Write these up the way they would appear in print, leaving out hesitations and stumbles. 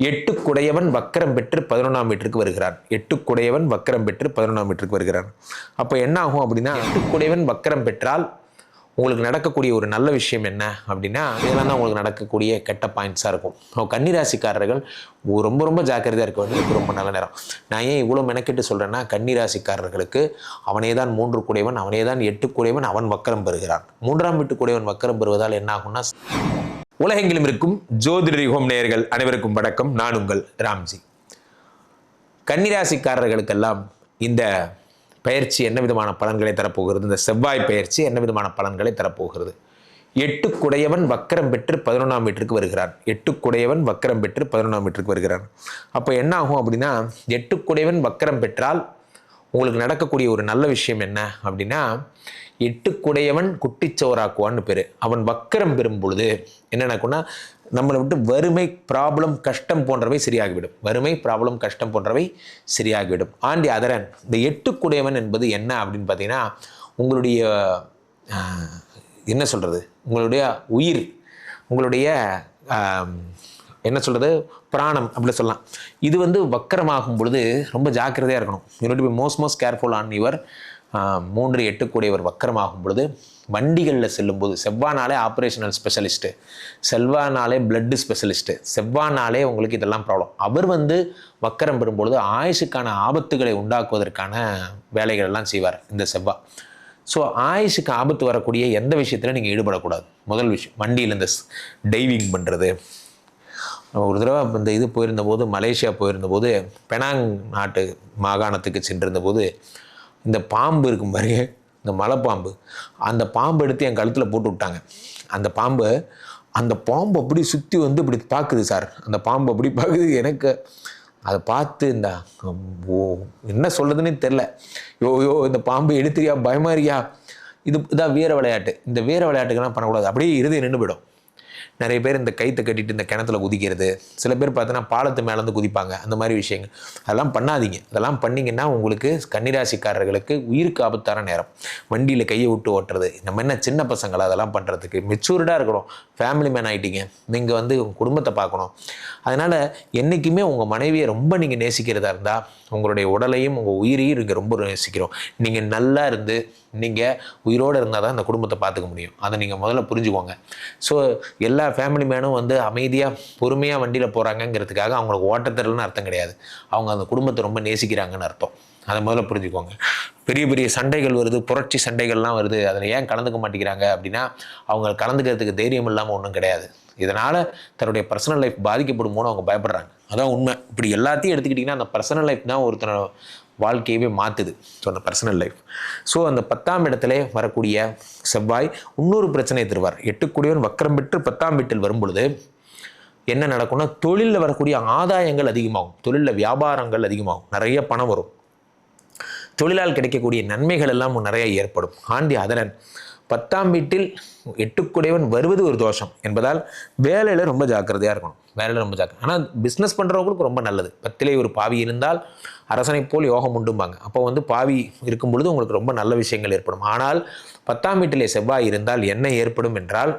எட்டுக்குடையவன் வக்கரம் பெற்று 11ஆம் வீட்டிற்கு வருகிறான். எட்டுக்குடையவன் வக்கரம் பெற்று 11ஆம் வீட்டிற்கு வருகிறான். அப்போ என்ன ஆகும் அப்படின்னா, எட்டுக்குடையவன் வக்கரம் பெற்றால் உங்களுக்கு நடக்கக்கூடிய ஒரு நல்ல விஷயம் என்ன அப்படின்னா, இதெல்லாம் தான் உங்களுக்கு நடக்கக்கூடிய கெட்ட பாயிண்ட்ஸாக இருக்கும். கன்னிராசிக்காரர்கள் ரொம்ப ரொம்ப ஜாக்கிரதையாக இருக்க வேண்டியது ரொம்ப நல்ல நேரம். நான் ஏன் இவ்வளோ மெனக்கெட்டு சொல்கிறேன்னா, கன்னிராசிக்காரர்களுக்கு அவனே தான் 3 கூடையவன், அவனே தான் 8 கூடையவன், அவன் வக்கரம் பெறுகிறான். 3ஆம் வீட்டு கூடையவன் வக்கரம் பெறுவதால் என்ன ஆகும்னா, உலகெங்கிலும் இருக்கும் ஜோதிடர் யுகம் நேயர்கள் அனைவருக்கும் வணக்கம். நான் உங்கள் ராம்ஜி. கன்னிராசிக்காரர்களுக்கெல்லாம் இந்த பயிற்சி என்ன விதமான பலன்களை தரப்போகிறது, இந்த செவ்வாய் பயிற்சி என்ன விதமான பலன்களை தரப்போகிறது? எட்டுக்குடையவன் வக்கரம் பெற்று 11ஆம் வீட்டிற்கு வருகிறான். எட்டுக்குடையவன் வக்கரம் பெற்று 11ஆம் வீட்டிற்கு வருகிறான். அப்போ என்ன ஆகும் அப்படின்னா, எட்டுக்குடையவன் வக்கரம் பெற்றால் உங்களுக்கு நடக்கக்கூடிய ஒரு நல்ல விஷயம் என்ன அப்படின்னா, எட்டுக்குடையவன் குட்டிச்சோராக்குவான்னு பேர். அவன் வக்கரம் பெறும் பொழுது என்ன நடக்கும்னா, நம்மளை விட்டு வறுமை, ப்ராப்ளம், கஷ்டம் போன்றவை சரியாகிவிடும். வறுமை, ப்ராப்ளம், கஷ்டம் போன்றவை சரியாகிவிடும். ஆண்டி அதரன் இந்த எட்டுக்குடையவன் என்பது என்ன அப்படின்னு பார்த்தீங்கன்னா, உங்களுடைய என்ன சொல்கிறது, உங்களுடைய உயிர், உங்களுடைய என்ன சொல்கிறது, பிராணம் அப்படி சொல்லலாம். இது வக்கரமாகும் பொழுது ரொம்ப ஜாக்கிரதையாக இருக்கணும். You need to be most careful on your 3 8 கூடியவர் வக்கரமாகும் பொழுது வண்டிகளில் செல்லும்போது, செவ்வானாலே ஆப்ரேஷனல் ஸ்பெஷலிஸ்ட்டு, செவ்வானாலே பிளட்டு ஸ்பெஷலிஸ்ட்டு, செவ்வானாலே உங்களுக்கு இதெல்லாம் ப்ராப்ளம். அவர் வக்கரம் பெறும்பொழுது ஆயுஷுக்கான ஆபத்துகளை உண்டாக்குவதற்கான வேலைகள் எல்லாம் செய்வார் இந்த செவ்வா. ஸோ ஆயுஷுக்கு ஆபத்து வரக்கூடிய எந்த விஷயத்தில் நீங்கள் ஈடுபடக்கூடாது. முதல் விஷயம், வண்டியில் இந்த டைவிங் பண்ணுறது. ஒரு தடவை இந்த போயிருந்தபோது, மலேசியா போயிருந்தபோது, பெனாங் நாட்டு மாகாணத்துக்கு சென்றிருந்தபோது, இந்த பாம்பு இருக்கும் பாருங்க, இந்த மலைப்பாம்பு, அந்த பாம்பு எடுத்து என் கழுத்தில் போட்டு விட்டாங்க. அந்த பாம்பு அப்படி சுற்றி இப்படி பார்க்குது சார். அந்த பாம்பு அப்படி பார்க்குது. எனக்கு அதை பார்த்து என்ன சொல்கிறதுனே தெரில. யோ இந்த பாம்பு எடுத்துறியா, பயமாரியா? இதான் வீர விளையாட்டு. இந்த வீர விளையாட்டுக்கெல்லாம் பண்ணக்கூடாது. அப்படியே இருதயம் நின்று போயிடும். நிறைய பேர் இந்த கைத்தை கட்டிட்டு இந்த கிணத்துல குதிக்கிறது, சில பேர் பார்த்தோன்னா பாலத்து மேலேருந்து குதிப்பாங்க. அந்த மாதிரி விஷயங்கள் அதெல்லாம் பண்ணாதீங்க. அதெல்லாம் பண்ணிங்கன்னா உங்களுக்கு கன்னிராசிக்காரர்களுக்கு உயிருக்கு ஆபத்தான நேரம். வண்டியில் கையை விட்டு ஓட்டுறது, நம்ம என்ன சின்ன பசங்களை அதெல்லாம் பண்ணுறதுக்கு மெச்சூர்டாக இருக்கணும். ஃபேமிலி மேன் ஆகிட்டீங்க, நீங்கள் உங்கள் குடும்பத்தை பார்க்கணும். அதனால் என்றைக்குமே உங்கள் மனைவியை ரொம்ப நீங்கள் நேசிக்கிறதா இருந்தால், உங்களுடைய உடலையும் உங்கள் உயிரையும் நீங்கள் ரொம்ப நேசிக்கிறோம். நீங்கள் நல்லா இருந்து நீங்கள் உயிரோடு இருந்தால் தான் அந்த குடும்பத்தை பார்த்துக்க முடியும். அதை நீங்கள் முதல்ல புரிஞ்சுக்கோங்க. ஸோ எல்லா ஃபேமிலி மேனும் அமைதியாக பொறுமையாக வண்டியில் போகிறாங்கங்கிறதுக்காக அவங்களுக்கு ஓட்டத்தரல்னு அர்த்தம் கிடையாது. அவங்க அந்த குடும்பத்தை ரொம்ப நேசிக்கிறாங்கன்னு அர்த்தம். அதை முதல்ல புரிஞ்சுக்கோங்க. பெரிய பெரிய சண்டைகள் வருது, புரட்சி சண்டைகள்லாம் வருது, அதில் ஏன் கலந்துக்க மாட்டேங்கிறாங்க அப்படின்னா, அவங்க கலந்துக்கிறதுக்கு தைரியம் இல்லாமல் ஒன்றும் கிடையாது. இதனால் தன்னுடைய பர்சனல் லைஃப் பாதிக்கப்படும் போது அவங்க பயப்படுறாங்க. அதான் உண்மை. இப்படி எல்லாத்தையும் எடுத்துக்கிட்டிங்கன்னா, அந்த பர்சனல் லைஃப் தான் ஒருத்தனை வாழ்க்கையவே மாற்றுது. ஸோ அந்த பர்சனல் லைஃப். ஸோ அந்த 10ஆம் இடத்துல வரக்கூடிய செவ்வாய் இன்னொரு பிரச்சனையை தருவார். எட்டுக்குடையவன் வக்கரம் பெற்று 10ஆம் வீட்டில் வரும் பொழுது என்ன நடக்கும்னா, தொழிலில் வரக்கூடிய ஆதாயங்கள் அதிகமாகும். தொழிலில் வியாபாரங்கள் அதிகமாகும். நிறைய பணம் வரும். தொழிலால் கிடைக்கக்கூடிய நன்மைகள் எல்லாம் நிறைய ஏற்படும். ஆண்டி அதரன் 10ஆம் வீட்டில் எட்டுக்குடையவன் வருவது ஒரு தோஷம் என்பதால் வேலையில் ரொம்ப ஜாக்கிரதையாக இருக்கணும். வேலையில் ரொம்ப ஜாக்கிரதை. ஆனால் பிஸ்னஸ் பண்ணுறவங்களுக்கு ரொம்ப நல்லது. 10லே ஒரு பாவி இருந்தால் அரசனை போல் யோகம் உண்டும்பாங்க. அப்போ பாவி இருக்கும் பொழுது உங்களுக்கு ரொம்ப நல்ல விஷயங்கள் ஏற்படும். ஆனால் 10ஆம் வீட்டிலே செவ்வாய் இருந்தால் என்ன ஏற்படும் என்றால்,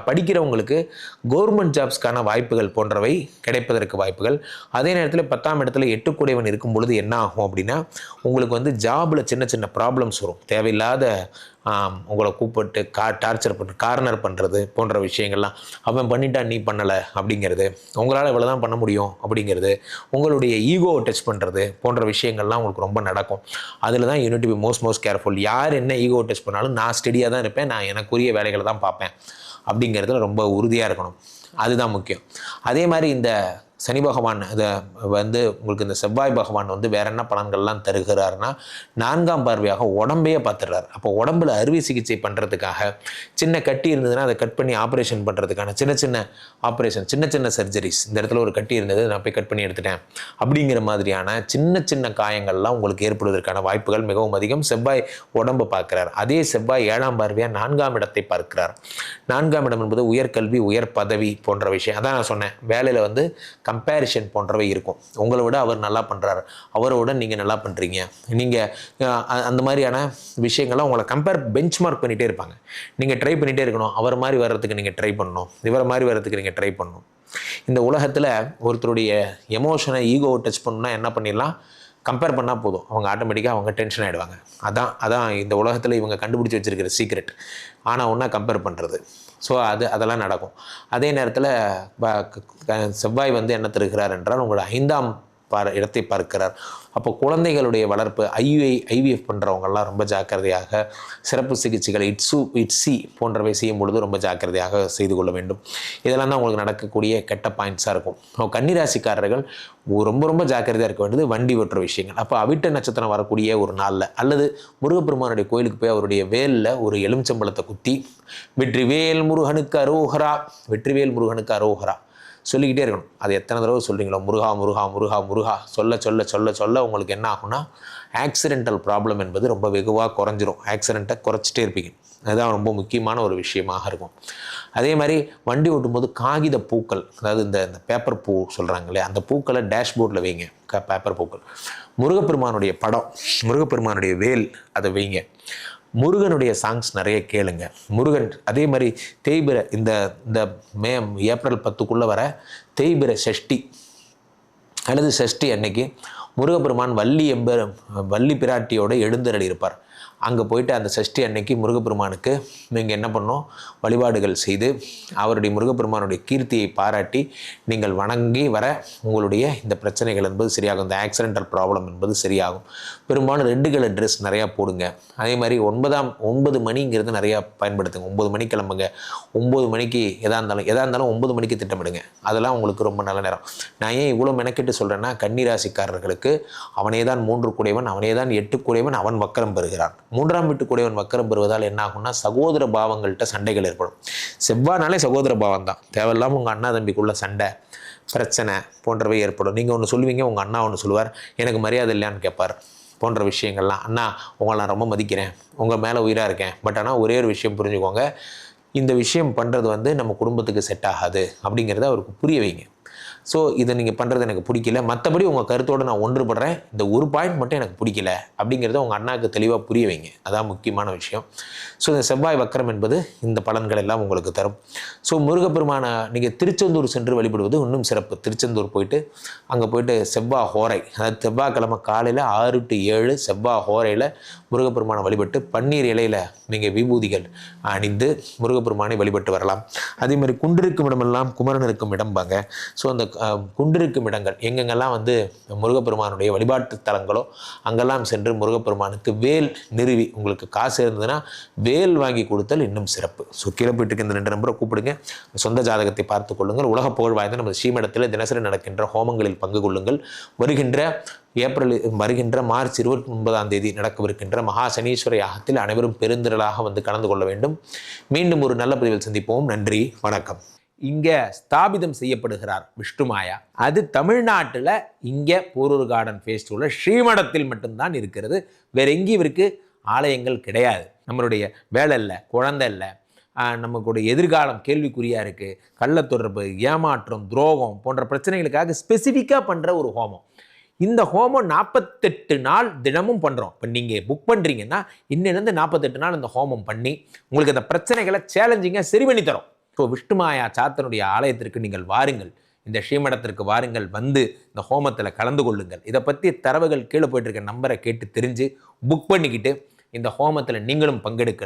படிக்கிறவங்களுக்கு கவர்மெண்ட் ஜாப்ஸ்க்கான வாய்ப்புகள் போன்றவை கிடைப்பதற்கு வாய்ப்புகள். அதே நேரத்தில் 10ஆம் இடத்துல எட்டுக்குடையவன் இருக்கும் பொழுது என்ன ஆகும் அப்படின்னா, உங்களுக்கு ஜாபில் சின்ன சின்ன ப்ராப்ளம்ஸ் வரும். தேவையில்லாத உங்களை கூப்பிட்டு டார்ச்சர் பண்ணுறது, கார்னர் பண்ணுறது போன்ற விஷயங்கள்லாம். அவன் பண்ணிட்டான் நீ பண்ணலை அப்படிங்கிறது, உங்களால் இவ்வளோ தான் பண்ண முடியும் அப்படிங்கிறது, உங்களுடைய ஈகோவை டச் பண்ணுறது போன்ற விஷயங்கள்லாம் உங்களுக்கு ரொம்ப நடக்கும். அதில் தான் you need to be most careful. யார் என்ன ஈகோ டச் பண்ணாலும் நான் ஸ்டெடியாக தான் இருப்பேன், நான் எனக்குரிய வேலைகளை தான் பார்ப்பேன் அப்படிங்கிறதுல ரொம்ப உறுதியாக இருக்கணும். அதுதான் முக்கியம். அதே மாதிரி இந்த சனி பகவான் இதை உங்களுக்கு இந்த செவ்வாய் பகவான் வேற என்ன பலன்கள்லாம் தருகிறாருன்னா, 4ஆம் பார்வையாக உடம்பையே பார்த்துடுறாரு. அப்போ உடம்புல அறுவை சிகிச்சை பண்ணுறதுக்காக சின்ன கட்டி இருந்ததுன்னா அதை கட் பண்ணி ஆப்ரேஷன் பண்ணுறதுக்கான சின்ன சின்ன ஆப்ரேஷன், சின்ன சின்ன சர்ஜரிஸ். இந்த இடத்துல ஒரு கட்டி இருந்தது, நான் போய் கட் பண்ணி எடுத்துட்டேன் அப்படிங்கிற மாதிரியான சின்ன சின்ன காயங்கள்லாம் உங்களுக்கு ஏற்படுவதற்கான வாய்ப்புகள் மிகவும் அதிகம். செவ்வாய் உடம்பை பார்க்குறார். அதே செவ்வாய் 7ஆம் பார்வையாக 4ஆம் இடத்தை பார்க்கிறார். 4ஆம் இடம் என்பது உயர்கல்வி, உயர் பதவி போன்ற விஷயம். அதான் நான் சொன்னேன், வேலையில் கம்பேரிஷன் போன்றவை இருக்கும். உங்களை விட அவர் நல்லா பண்ணுறாரு, அவரை விட நீங்கள் நல்லா பண்ணுறீங்க, நீங்கள் அந்த மாதிரியான விஷயங்கள்லாம் உங்களை பெஞ்ச் மார்க் பண்ணிகிட்டே இருப்பாங்க. நீங்கள் ட்ரை பண்ணிகிட்டே இருக்கணும், அவர் மாதிரி வர்றதுக்கு நீங்கள் ட்ரை பண்ணணும், இவரை மாதிரி வர்றதுக்கு நீங்கள் ட்ரை பண்ணணும். இந்த உலகத்தில் ஒருத்தருடைய எமோஷனை, ஈகோவை டச் பண்ணணும்னா என்ன பண்ணிடலாம், கம்பேர் பண்ணால் போதும், அவங்க ஆட்டோமேட்டிக்காக அவங்க டென்ஷன் ஆகிடுவாங்க. அதான் இந்த உலகத்தில் இவங்க கண்டுபிடிச்சி வச்சுருக்கிற சீக்ரெட். ஆனால் ஒன்றா கம்பேர் பண்ணுறது. ஸோ அதெல்லாம் நடக்கும். அதே நேரத்தில் செவ்வாய் வந்து என்ன தருகிறார் என்றால் உங்களோட 5ஆம் இடத்தை பார்க்கிறார். அப்போ குழந்தைகளுடைய வளர்ப்பு, ஐவிஎஃப் பண்ணுறவங்கெல்லாம் ரொம்ப ஜாக்கிரதையாக, சிறப்பு சிகிச்சைகள் இட்ஸி போன்றவை செய்யும் பொழுது ரொம்ப ஜாக்கிரதையாக செய்து கொள்ள வேண்டும். இதெல்லாம் தான் உங்களுக்கு நடக்கக்கூடிய கெட்ட பாயிண்ட்ஸாக இருக்கும். கன்னிராசிக்காரர்கள் ரொம்ப ரொம்ப ஜாக்கிரதையாக இருக்க வேண்டியது வண்டி ஓட்டுற விஷயங்கள். அப்போ அவிட்ட நட்சத்திரம் வரக்கூடிய ஒரு நாளில் அல்லது முருகப்பெருமானுடைய கோயிலுக்கு போய் அவருடைய வேலில் ஒரு எலுமிச்சம்பழத்தை குத்தி வெற்றிவேல் முருகனுக்கு அரோகரா, வெற்றிவேல் முருகனுக்கு அரோகரா சொல்லிக்கிட்டே இருக்கணும். அது எத்தனை தடவை சொல்கிறீங்களோ, முருகா முருகா முருகா முருகா சொல்ல சொல்ல சொல்ல சொல்ல உங்களுக்கு என்ன ஆகும்னா ஆக்சிடென்டல் ப்ராப்ளம் என்பது ரொம்ப வெகுவாக குறைஞ்சிரும். ஆக்சிடெண்ட்டை குறைச்சிட்டே இருப்பீங்க. அதுதான் ரொம்ப முக்கியமான ஒரு விஷயமாக இருக்கும். அதே மாதிரி வண்டி ஓட்டும்போது காகித பூக்கள், அதாவது இந்த பேப்பர் பூ சொல்கிறாங்களே, அந்த பூக்களை டேஷ்போர்டில் வைங்க. பேப்பர் பூக்கள். முருகப்பெருமானுடைய படம், முருகப்பெருமானுடைய வேல், அதை வைங்க. முருகனுடைய சாங்ஸ் நிறைய கேளுங்க. முருகன் அதே மாதிரி தேய்பிரை, இந்த ஏப்ரல் 10க்குள்ளே வர தேய்பிரை சஷ்டி அல்லது சஷ்டி அன்னைக்கு முருகப்பெருமான் வள்ளி பிராட்டியோட எழுந்தருளி இருப்பார். அங்கே போயிட்டு அந்த சஷ்டி அன்னைக்கு முருகப்பெருமானுக்கு நீங்கள் என்ன பண்ணணும், வழிபாடுகள் செய்து அவருடைய முருகப்பெருமானுடைய கீர்த்தியை பாராட்டி நீங்கள் வணங்கி வர உங்களுடைய இந்த பிரச்சனைகள் என்பது சரியாகும். இந்த ஆக்சிடென்டல் ப்ராப்ளம் என்பது சரியாகும். பெரும்பாலும் 2 கலர் ட்ரெஸ் நிறையா போடுங்க. அதே மாதிரி 9 மணிங்கிறது நிறையா பயன்படுத்துங்க. 9 மணிக்கு கிளம்புங்க. 9 மணிக்கு எதாக இருந்தாலும் 9 மணிக்கு திட்டமிடுங்க. அதெல்லாம் உங்களுக்கு ரொம்ப நல்ல நேரம். நான் ஏன் இவ்வளோ மெனக்கெட்டு சொல்கிறேன்னா, கன்னிராசிக்காரர்களுக்கு அவனே தான் 3 கூடையவன், அவனே தான் 8 கூடையவன், அவன் வக்கரம் பெறுகிறான். 3ஆம் வீட்டு கூடையவன் வக்கரம் பெறுவதால் என்ன ஆகும்னா சகோதர பாவங்கள்கிட்ட சண்டைகள் ஏற்படும். செவ்வாய்னாலே சகோதர பாவம் தான். தேவையில்லாமல் உங்கள் அண்ணா தம்பிக்குள்ள சண்டை, பிரச்சனை போன்றவை ஏற்படும். நீங்கள் ஒன்று சொல்லுவீங்க, உங்கள் அண்ணா ஒன்று சொல்லுவார், எனக்கு மரியாதை இல்லையான்னு கேட்பார் போன்ற விஷயங்கள்லாம். அண்ணா உங்களை நான் ரொம்ப மதிக்கிறேன், உங்கள் மேலே உயிராக இருக்கேன், பட் ஆனால் ஒரே ஒரு விஷயம் புரிஞ்சுக்கோங்க, இந்த விஷயம் பண்ணுறது வந்து நம்ம குடும்பத்துக்கு செட் ஆகாது அப்படிங்கிறத அவருக்கு புரிய வைங்க. ஸோ இதை நீங்கள் பண்ணுறது எனக்கு பிடிக்கல, மற்றபடி உங்கள் கருத்தோடு நான் ஒன்றுபடுறேன், இந்த ஒரு பாயிண்ட் மட்டும் எனக்கு பிடிக்கல அப்படிங்கிறத உங்கள் அண்ணாவுக்கு தெளிவாக புரிய வைங்க. அதான் முக்கியமான விஷயம். ஸோ இந்த செவ்வாய் வக்கரம் என்பது இந்த பலன்கள் எல்லாம் உங்களுக்கு தரும். ஸோ முருகப்பெருமான நீங்கள் திருச்செந்தூர் சென்று வழிபடுவது இன்னும் சிறப்பு. திருச்செந்தூர் போயிட்டு அங்கே போயிட்டு செவ்வாய் ஹோரை, அதாவது செவ்வாய்க்கிழமை காலையில் 6 to 7 செவ்வாய் ஹோரையில் முருகப்பெருமானை வழிபட்டு பன்னீர் இலையில் நீங்கள் விபூதிகள் அணிந்து முருகப்பெருமானை வழிபட்டு வரலாம். அதே மாதிரி குன்றிருக்கும் இடமெல்லாம் குமரன் இருக்கும் இடம்பாங்க. ஸோ அந்த குன்றிருக்கும் இடங்கள் எங்கெங்கெல்லாம் வந்து முருகப்பெருமானுடைய வழிபாட்டு தலங்களோ அங்கெல்லாம் சென்று முருகப்பெருமானுக்கு வேல் நிறுவி, உங்களுக்கு காசு இருந்ததுன்னா வேல் வாங்கி கொடுத்தல் இன்னும் சிறப்பு. ஸோ கீழே போயிட்டு இந்த 2 நம்பரை கூப்பிடுங்க, சொந்த ஜாதகத்தை பார்த்து கொள்ளுங்கள். உலக புகழ் வாய்ந்த நமது ஸ்ரீமடத்தில் தினசரி நடக்கின்ற ஹோமங்களில் பங்கு கொள்ளுங்கள். வருகின்ற மார்ச் 29ஆம் தேதி நடக்கவிருக்கின்ற மகா சனீஸ்வர யாகத்தில் அனைவரும் பெருந்திரளாக வந்து கலந்து கொள்ள வேண்டும். மீண்டும் ஒரு நல்ல பதிவில் சந்திப்போம். நன்றி, வணக்கம். இங்கே ஸ்தாபிதம் செய்யப்படுகிறார் விஷ்ணுமாயா. அது தமிழ்நாட்டில் இங்கே போரூர் கார்டன் ஃபேஸ் உள்ள ஸ்ரீமடத்தில் மட்டும்தான் இருக்கிறது. வேற எங்கேயும் இவருக்கு ஆலயங்கள் கிடையாது. நம்மளுடைய வேலை இல்லை, குழந்தை இல்லை, நமக்குடைய எதிர்காலம் கேள்விக்குறியாக இருக்குது, கள்ளத்தொடர்பு, ஏமாற்றம், துரோகம் போன்ற பிரச்சனைகளுக்காக ஸ்பெசிஃபிக்காக பண்ணுற ஒரு ஹோமம். இந்த ஹோமம் 48 நாள் தினமும் பண்ணுறோம். இப்போ நீங்கள் புக் பண்ணுறீங்கன்னா இன்னிலேருந்து 48 நாள் இந்த ஹோமம் பண்ணி உங்களுக்கு அந்த பிரச்சனைகளை சேலஞ்சிங்காக சரி பண்ணி தரோம். ஸோ விஷ்ணுமாயா சாத்தனுடைய ஆலயத்திற்கு நீங்கள் வாருங்கள், இந்த ஸ்ரீமடத்திற்கு வாருங்கள், வந்து இந்த ஹோமத்தில் கலந்து கொள்ளுங்கள். இதை பற்றி தரவுகள் கீழே போயிட்டு இருக்க நம்பரை கேட்டு தெரிஞ்சு புக் பண்ணிக்கிட்டு இந்த ஹோமத்தில் நீங்களும் பங்கெடுக்கலாம்.